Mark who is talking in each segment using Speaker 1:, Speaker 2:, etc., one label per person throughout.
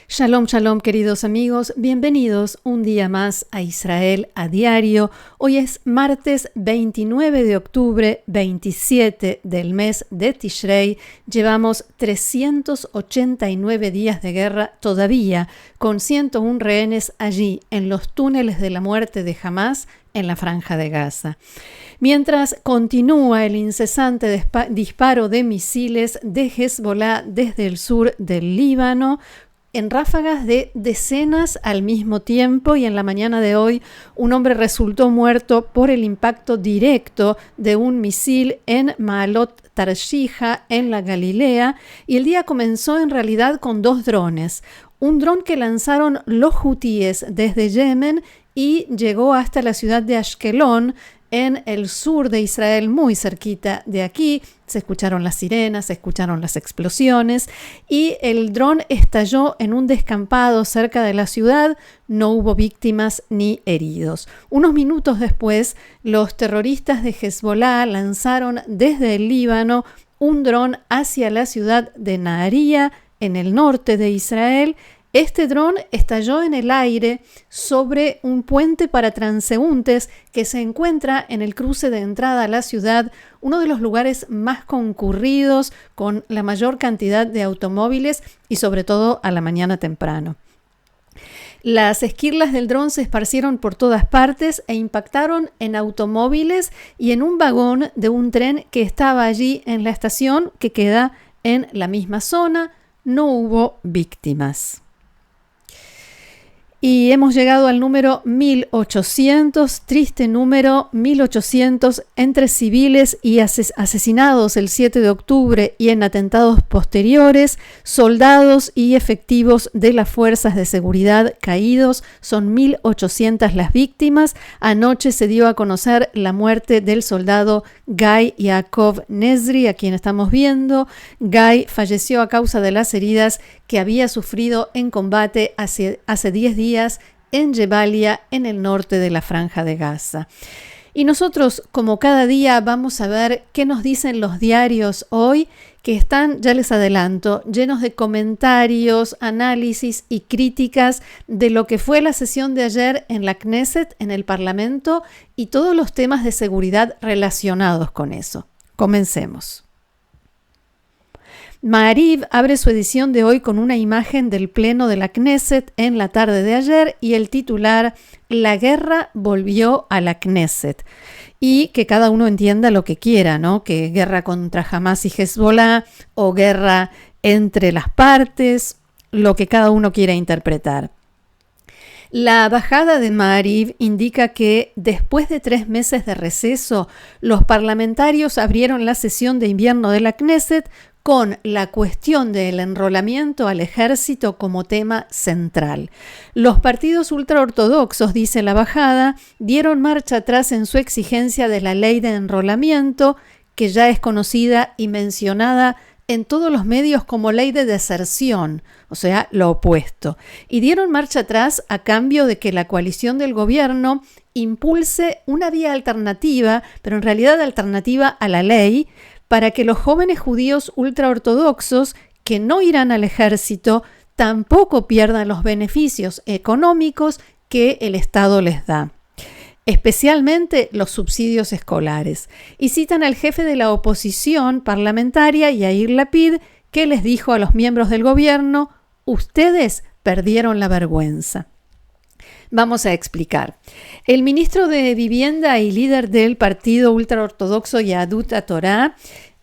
Speaker 1: Shalom, shalom, queridos amigos. Bienvenidos un día más a Israel a Diario. Hoy es martes 29 de octubre, 27 del mes de Tishrei. Llevamos 389 días de guerra todavía, con 101 rehenes allí, en los túneles de la muerte de Hamás, en la Franja de Gaza. Mientras continúa el incesante disparo de misiles de Hezbollah desde el sur del Líbano, en ráfagas de decenas al mismo tiempo, y en la mañana de hoy un hombre resultó muerto por el impacto directo de un misil en Maalot Tarshiha, en la Galilea, y el día comenzó en realidad con dos drones. Un dron que lanzaron los hutíes desde Yemen y llegó hasta la ciudad de Ashkelon, en el sur de Israel, muy cerquita de aquí. Se escucharon las sirenas, se escucharon las explosiones y el dron estalló en un descampado cerca de la ciudad. No hubo víctimas ni heridos. Unos minutos después, los terroristas de Hezbollah lanzaron desde el Líbano un dron hacia la ciudad de Nahariya, en el norte de Israel. Este dron estalló en el aire sobre un puente para transeúntes que se encuentra en el cruce de entrada a la ciudad, uno de los lugares más concurridos, con la mayor cantidad de automóviles y sobre todo a la mañana temprano. Las esquirlas del dron se esparcieron por todas partes e impactaron en automóviles y en un vagón de un tren que estaba allí en la estación, que queda en la misma zona. No hubo víctimas. Y hemos llegado al número 1800, triste número, 1800 entre civiles y asesinados el 7 de octubre y en atentados posteriores, soldados y efectivos de las fuerzas de seguridad caídos. Son 1800 las víctimas. Anoche se dio a conocer la muerte del soldado Guy Yaakov Nezri, a quien estamos viendo. Guy falleció a causa de las heridas que había sufrido en combate hace 10 días en Jebalia, en el norte de la Franja de Gaza. Y nosotros, como cada día, vamos a ver qué nos dicen los diarios hoy, que están, ya les adelanto, llenos de comentarios, análisis y críticas de lo que fue la sesión de ayer en la Knesset, en el Parlamento, y todos los temas de seguridad relacionados con eso. Comencemos. Maariv abre su edición de hoy con una imagen del pleno de la Knesset en la tarde de ayer y el titular: La guerra volvió a la Knesset. Y que cada uno entienda lo que quiera, ¿no? Que guerra contra Hamás y Hezbollah o guerra entre las partes, lo que cada uno quiera interpretar. La bajada de Maariv indica que después de 3 meses de receso, los parlamentarios abrieron la sesión de invierno de la Knesset con la cuestión del enrolamiento al ejército como tema central. Los partidos ultraortodoxos, dice la bajada, dieron marcha atrás en su exigencia de la ley de enrolamiento, que ya es conocida y mencionada en todos los medios como ley de deserción, o sea, lo opuesto, y dieron marcha atrás a cambio de que la coalición del gobierno impulse una vía alternativa, pero en realidad alternativa a la ley, para que los jóvenes judíos ultraortodoxos que no irán al ejército tampoco pierdan los beneficios económicos que el Estado les da, especialmente los subsidios escolares. Y citan al jefe de la oposición parlamentaria, Yair Lapid, que les dijo a los miembros del gobierno: ustedes perdieron la vergüenza. Vamos a explicar. El ministro de Vivienda y líder del partido ultraortodoxo Yahadut HaTorah,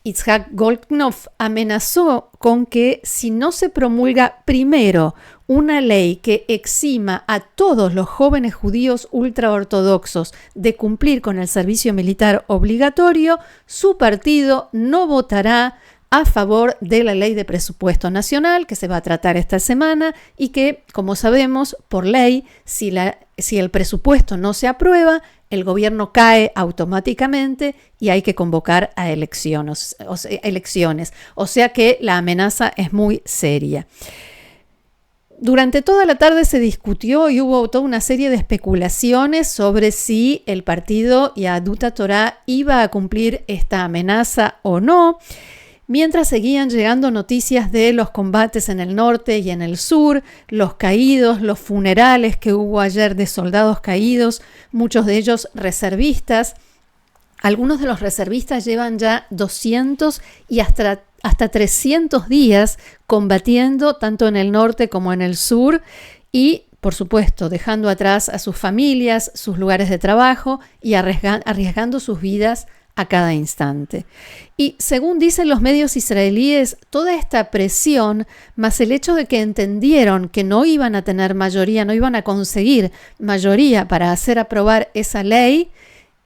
Speaker 1: Yitzhak Goldknopf, amenazó con que si no se promulga primero una ley que exima a todos los jóvenes judíos ultraortodoxos de cumplir con el servicio militar obligatorio, su partido no votará a favor de la ley de presupuesto nacional que se va a tratar esta semana y que, como sabemos, por ley, si el presupuesto no se aprueba, el gobierno cae automáticamente y hay que convocar a elecciones. O sea que la amenaza es muy seria. Durante toda la tarde se discutió y hubo toda una serie de especulaciones sobre si el partido Yahadut Torah iba a cumplir esta amenaza o no, mientras seguían llegando noticias de los combates en el norte y en el sur, los caídos, los funerales que hubo ayer de soldados caídos, muchos de ellos reservistas. Algunos de los reservistas llevan ya 200 y hasta 300 días combatiendo tanto en el norte como en el sur y, por supuesto, dejando atrás a sus familias, sus lugares de trabajo y arriesgando sus vidas a cada instante. Y según dicen los medios israelíes, toda esta presión, más el hecho de que entendieron que no iban a tener mayoría, no iban a conseguir mayoría para hacer aprobar esa ley,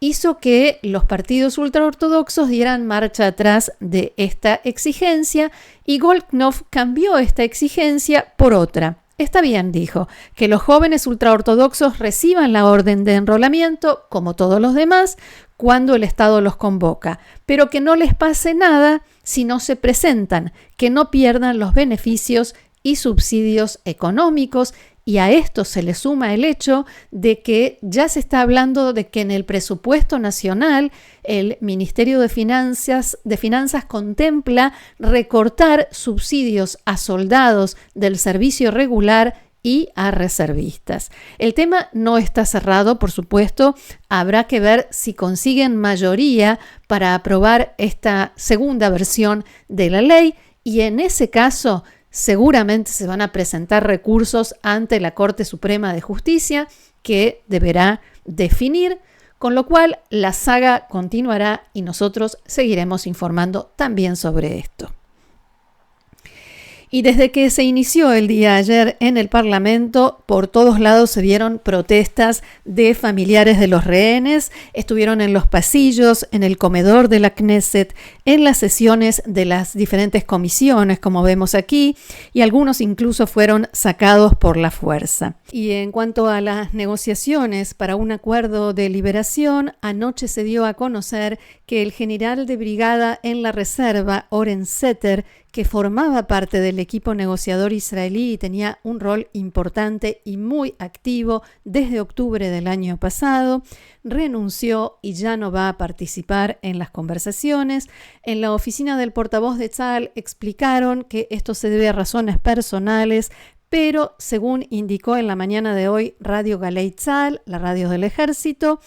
Speaker 1: hizo que los partidos ultraortodoxos dieran marcha atrás de esta exigencia y Goldknopf cambió esta exigencia por otra. Está bien, dijo, que los jóvenes ultraortodoxos reciban la orden de enrolamiento, como todos los demás, cuando el Estado los convoca, pero que no les pase nada si no se presentan, que no pierdan los beneficios y subsidios económicos. Y a esto se le suma el hecho de que ya se está hablando de que en el presupuesto nacional el Ministerio de Finanzas contempla recortar subsidios a soldados del servicio regular y a reservistas. El tema no está cerrado, por supuesto. Habrá que ver si consiguen mayoría para aprobar esta segunda versión de la ley y en ese caso seguramente se van a presentar recursos ante la Corte Suprema de Justicia que deberá definir, con lo cual la saga continuará y nosotros seguiremos informando también sobre esto. Y desde que se inició el día ayer en el Parlamento, por todos lados se vieron protestas de familiares de los rehenes, estuvieron en los pasillos, en el comedor de la Knesset, en las sesiones de las diferentes comisiones, como vemos aquí, y algunos incluso fueron sacados por la fuerza. Y en cuanto a las negociaciones para un acuerdo de liberación, anoche se dio a conocer que el general de brigada en la reserva, Oren Setter, que formaba parte del equipo negociador israelí y tenía un rol importante y muy activo desde octubre del año pasado, renunció y ya no va a participar en las conversaciones. En la oficina del portavoz de Tzal explicaron que esto se debe a razones personales, pero según indicó en la mañana de hoy Radio Galei Tzal, la radio del ejército,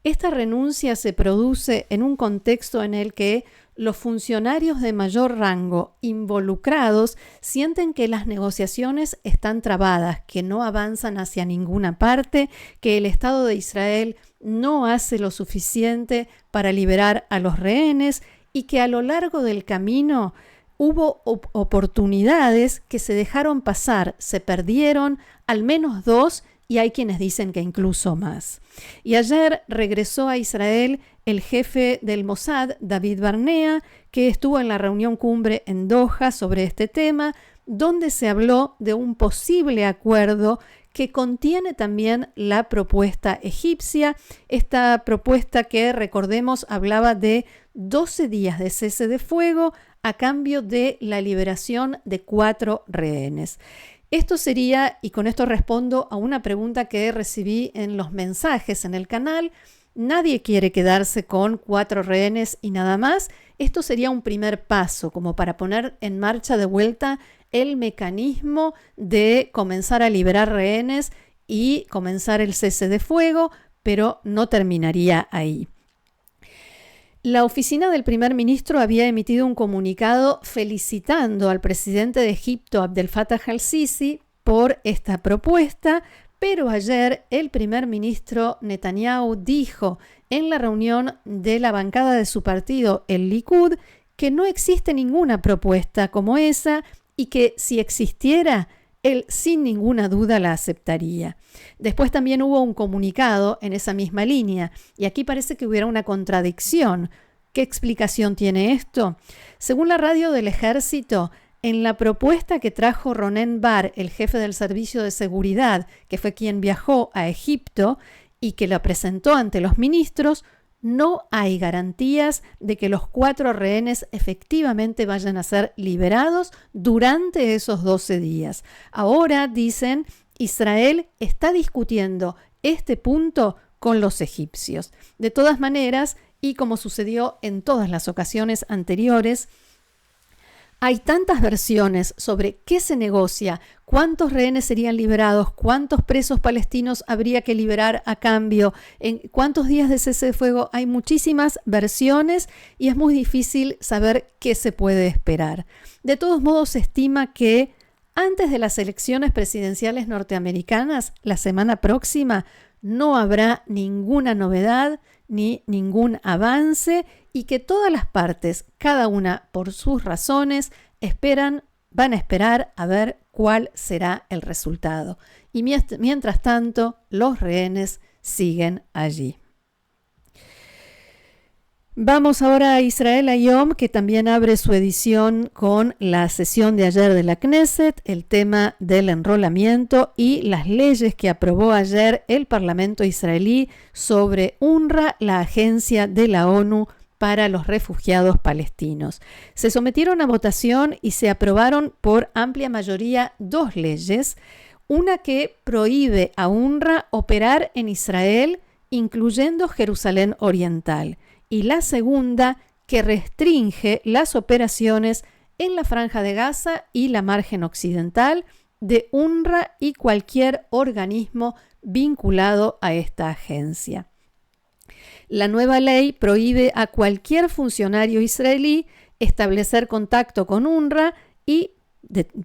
Speaker 1: esta renuncia se produce en un contexto en el que los funcionarios de mayor rango involucrados sienten que las negociaciones están trabadas, que no avanzan hacia ninguna parte, que el Estado de Israel no hace lo suficiente para liberar a los rehenes y que a lo largo del camino hubo oportunidades que se dejaron pasar, se perdieron, al menos 2, y hay quienes dicen que incluso más. Y ayer regresó a Israel el jefe del Mossad, David Barnea, que estuvo en la reunión cumbre en Doha sobre este tema, donde se habló de un posible acuerdo que contiene también la propuesta egipcia. Esta propuesta que, recordemos, hablaba de 12 días de cese de fuego a cambio de la liberación de 4 rehenes. Esto sería, y con esto respondo a una pregunta que recibí en los mensajes en el canal, nadie quiere quedarse con 4 rehenes y nada más. Esto sería un primer paso como para poner en marcha de vuelta el mecanismo de comenzar a liberar rehenes y comenzar el cese de fuego, pero no terminaría ahí. La oficina del primer ministro había emitido un comunicado felicitando al presidente de Egipto, Abdel Fattah al-Sisi, por esta propuesta, pero ayer el primer ministro Netanyahu dijo en la reunión de la bancada de su partido, el Likud, que no existe ninguna propuesta como esa y que si existiera, él sin ninguna duda la aceptaría. Después también hubo un comunicado en esa misma línea y aquí parece que hubiera una contradicción. ¿Qué explicación tiene esto? Según la radio del ejército, en la propuesta que trajo Ronen Bar, el jefe del servicio de seguridad, que fue quien viajó a Egipto y que la presentó ante los ministros, no hay garantías de que los 4 rehenes efectivamente vayan a ser liberados durante esos 12 días. Ahora, dicen, Israel está discutiendo este punto con los egipcios. De todas maneras, y como sucedió en todas las ocasiones anteriores, hay tantas versiones sobre qué se negocia, cuántos rehenes serían liberados, cuántos presos palestinos habría que liberar a cambio, en cuántos días de cese de fuego. Hay muchísimas versiones y es muy difícil saber qué se puede esperar. De todos modos, se estima que antes de las elecciones presidenciales norteamericanas, la semana próxima, no habrá ninguna novedad ni ningún avance y que todas las partes, cada una por sus razones, van a esperar a ver cuál será el resultado. Y mientras tanto, los rehenes siguen allí. Vamos ahora a Israel Hayom, que también abre su edición con la sesión de ayer de la Knesset, el tema del enrolamiento y las leyes que aprobó ayer el Parlamento israelí sobre UNRWA, la agencia de la ONU para los refugiados palestinos. Se sometieron a votación y se aprobaron por amplia mayoría 2 leyes, una que prohíbe a UNRWA operar en Israel, incluyendo Jerusalén Oriental, y la segunda que restringe las operaciones en la Franja de Gaza y la margen occidental de UNRWA y cualquier organismo vinculado a esta agencia. La nueva ley prohíbe a cualquier funcionario israelí establecer contacto con UNRWA y,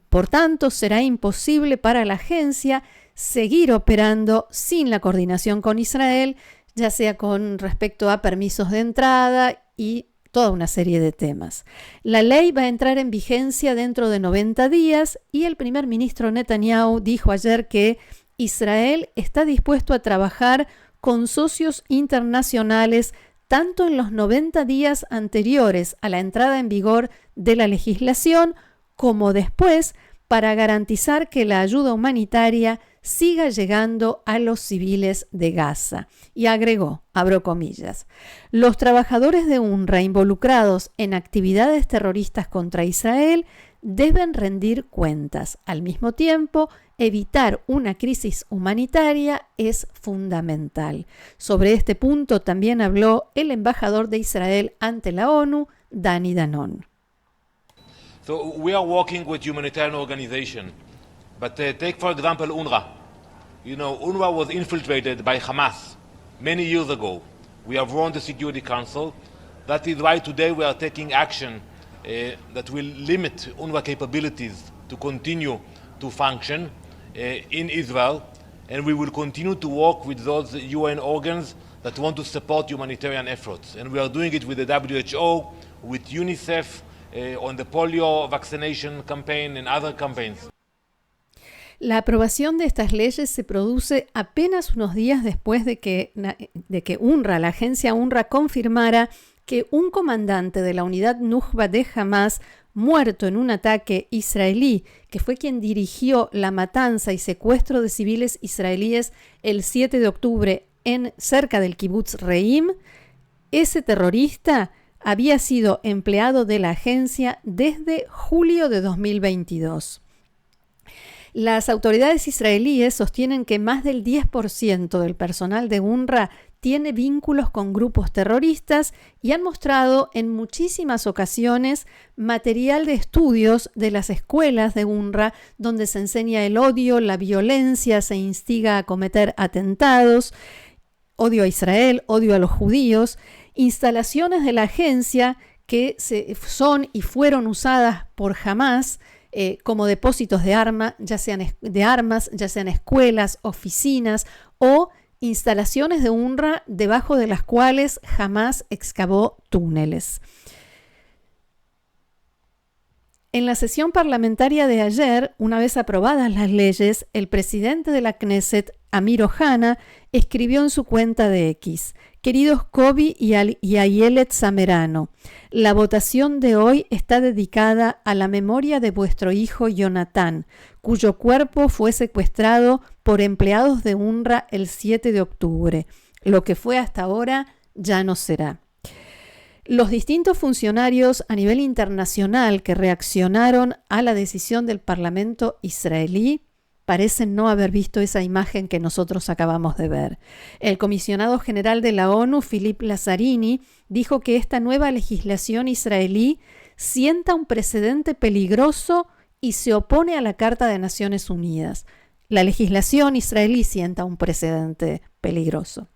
Speaker 1: por tanto, será imposible para la agencia seguir operando sin la coordinación con Israel, ya sea con respecto a permisos de entrada y toda una serie de temas. La ley va a entrar en vigencia dentro de 90 días y el primer ministro Netanyahu dijo ayer que Israel está dispuesto a trabajar con socios internacionales tanto en los 90 días anteriores a la entrada en vigor de la legislación como después para garantizar que la ayuda humanitaria siga llegando a los civiles de Gaza. Y agregó, abro comillas, los trabajadores de UNRWA involucrados en actividades terroristas contra Israel deben rendir cuentas. Al mismo tiempo, evitar una crisis humanitaria es fundamental. Sobre este punto también habló el embajador de Israel ante la ONU, Dani Danon.
Speaker 2: So we are working with humanitarian organizations, but take for example UNRWA. You know, UNRWA was infiltrated by Hamas many years ago. We have won the Security Council. That is why today we are taking action that will limit UNRWA capabilities to continue to function in Israel, and we will continue to work with those UN organs that want to support humanitarian efforts. And we are doing it with the WHO, with UNICEF, on the polio vaccination campaign and other campaigns.
Speaker 1: La aprobación de estas leyes se produce apenas unos días después de que UNRWA, la agencia UNRWA, confirmara que un comandante de la unidad Nukba de Hamas, muerto en un ataque israelí, que fue quien dirigió la matanza y secuestro de civiles israelíes el 7 de octubre cerca del kibutz Reim, ese terrorista había sido empleado de la agencia desde julio de 2022. Las autoridades israelíes sostienen que más del 10% del personal de UNRWA tiene vínculos con grupos terroristas y han mostrado en muchísimas ocasiones material de estudios de las escuelas de UNRWA donde se enseña el odio, la violencia, se instiga a cometer atentados, odio a Israel, odio a los judíos, instalaciones de la agencia que son y fueron usadas por Hamas como depósitos de armas, ya sean escuelas, oficinas o instalaciones de UNRWA debajo de las cuales Hamas excavó túneles. En la sesión parlamentaria de ayer, una vez aprobadas las leyes, el presidente de la Knesset, Amir Ohana, escribió en su cuenta de X: queridos Kobi y Ayelet Samerano, la votación de hoy está dedicada a la memoria de vuestro hijo Jonathan, cuyo cuerpo fue secuestrado por empleados de UNRWA el 7 de octubre, lo que fue hasta ahora ya no será. Los distintos funcionarios a nivel internacional que reaccionaron a la decisión del Parlamento israelí parecen no haber visto esa imagen que nosotros acabamos de ver. El comisionado general de la ONU, Philippe Lazzarini, dijo que esta nueva legislación israelí sienta un precedente peligroso y se opone a la Carta de Naciones Unidas. La legislación israelí sienta un precedente peligroso.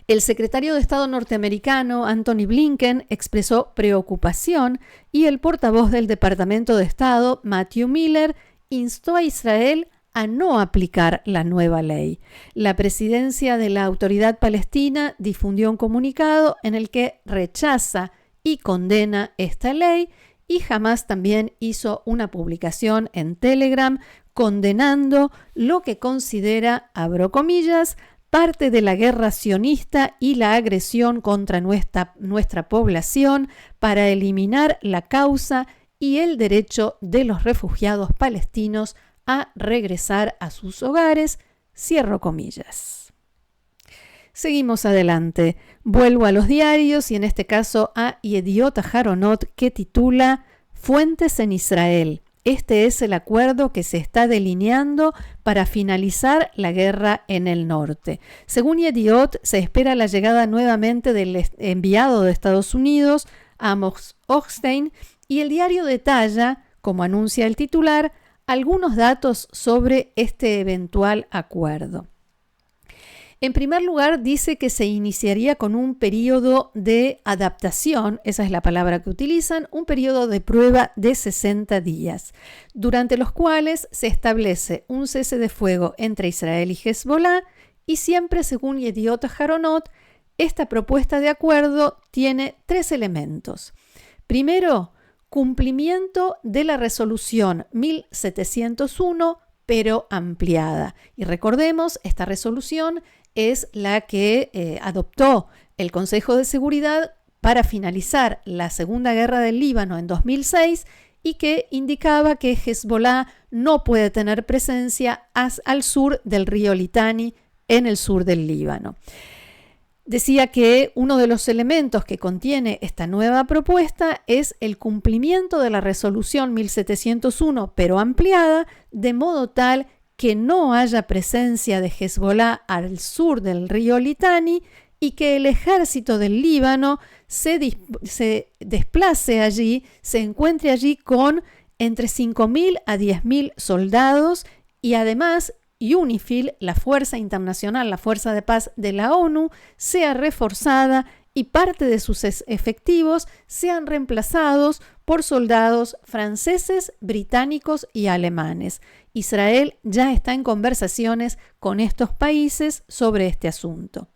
Speaker 1: El secretario de Estado norteamericano, Antony Blinken, expresó preocupación y el portavoz del Departamento de Estado, Matthew Miller, instó a Israel a no aplicar la nueva ley. La presidencia de la Autoridad Palestina difundió un comunicado en el que rechaza y condena esta ley, y Hamás también hizo una publicación en Telegram condenando lo que considera, abro comillas, parte de la guerra sionista y la agresión contra nuestra población para eliminar la causa y el derecho de los refugiados palestinos a regresar a sus hogares, cierro comillas. Seguimos adelante. Vuelvo a los diarios y en este caso a Yediot Aharonot, que titula Fuentes en Israel. Este es el acuerdo que se está delineando para finalizar la guerra en el norte. Según Yediot, se espera la llegada nuevamente del enviado de Estados Unidos, Amos Hochstein, y el diario detalla, como anuncia el titular, algunos datos sobre este eventual acuerdo. En primer lugar, dice que se iniciaría con un periodo de adaptación, esa es la palabra que utilizan, un periodo de prueba de 60 días, durante los cuales se establece un cese de fuego entre Israel y Hezbollah, y siempre según Yediot Aharonot, esta propuesta de acuerdo tiene 3 elementos. Primero, cumplimiento de la resolución 1701, pero ampliada. Y recordemos, esta resolución es la que adoptó el Consejo de Seguridad para finalizar la Segunda Guerra del Líbano en 2006 y que indicaba que Hezbollah no puede tener presencia al sur del río Litani, en el sur del Líbano. Decía que uno de los elementos que contiene esta nueva propuesta es el cumplimiento de la resolución 1701, pero ampliada, de modo tal que no haya presencia de Hezbollah al sur del río Litani y que el ejército del Líbano se desplace allí, se encuentre allí con entre 5.000 a 10.000 soldados y además UNIFIL, la fuerza internacional, la fuerza de paz de la ONU, sea reforzada y parte de sus efectivos sean reemplazados por soldados franceses, británicos y alemanes. Israel ya está en conversaciones con estos países sobre este asunto.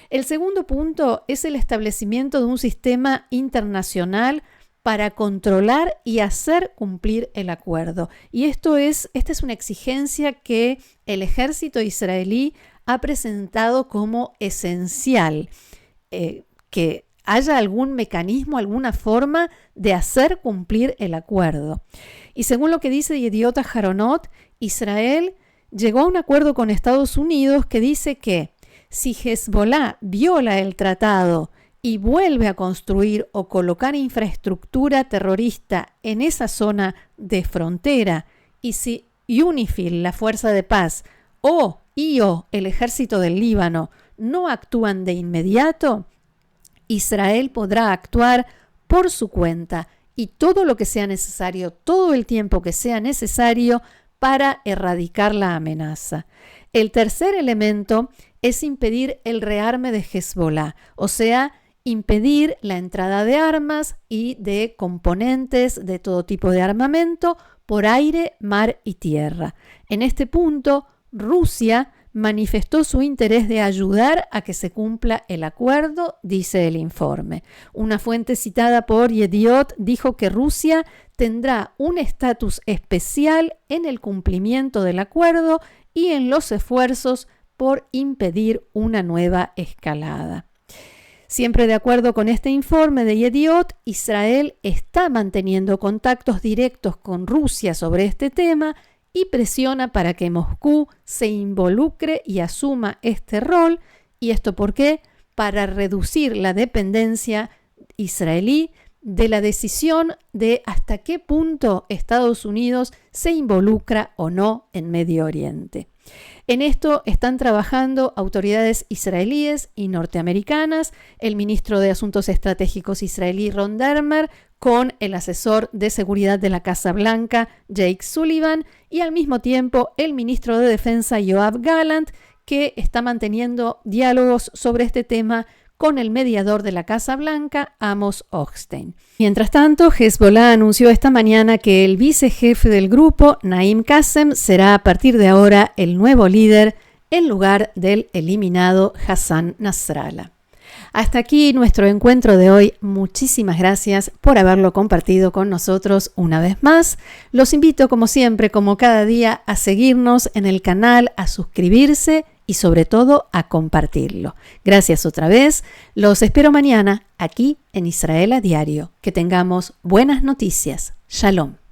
Speaker 1: El segundo punto es el establecimiento de un sistema internacional para controlar y hacer cumplir el acuerdo. Y esta es una exigencia que el ejército israelí ha presentado como esencial, que haya algún mecanismo, alguna forma de hacer cumplir el acuerdo. Y según lo que dice Yediot Aharonot, Israel llegó a un acuerdo con Estados Unidos que dice que si Hezbollah viola el tratado y vuelve a construir o colocar infraestructura terrorista en esa zona de frontera, y si UNIFIL, la fuerza de paz, o el ejército del Líbano no actúan de inmediato, Israel podrá actuar por su cuenta y todo lo que sea necesario, todo el tiempo que sea necesario para erradicar la amenaza. El tercer elemento es impedir el rearme de Hezbollah, o sea, impedir la entrada de armas y de componentes de todo tipo de armamento por aire, mar y tierra. En este punto, Rusia manifestó su interés de ayudar a que se cumpla el acuerdo, dice el informe. Una fuente citada por Yediot dijo que Rusia tendrá un estatus especial en el cumplimiento del acuerdo y en los esfuerzos por impedir una nueva escalada. Siempre de acuerdo con este informe de Yediot, Israel está manteniendo contactos directos con Rusia sobre este tema y presiona para que Moscú se involucre y asuma este rol. ¿Y esto por qué? para reducir la dependencia israelí de la decisión de hasta qué punto Estados Unidos se involucra o no en Medio Oriente. En esto están trabajando autoridades israelíes y norteamericanas, el ministro de Asuntos Estratégicos israelí Ron Dermer, con el asesor de seguridad de la Casa Blanca Jake Sullivan y al mismo tiempo el ministro de Defensa Yoav Gallant, que está manteniendo diálogos sobre este tema con el mediador de la Casa Blanca, Amos Hochstein. Mientras tanto, Hezbollah anunció esta mañana que el vicejefe del grupo, Naim Qassem, será a partir de ahora el nuevo líder en lugar del eliminado Hassan Nasrallah. Hasta aquí nuestro encuentro de hoy. Muchísimas gracias por haberlo compartido con nosotros una vez más. Los invito, como siempre, como cada día, a seguirnos en el canal, a suscribirse y sobre todo a compartirlo. Gracias otra vez. Los espero mañana aquí en Israel a Diario. Que tengamos buenas noticias. Shalom.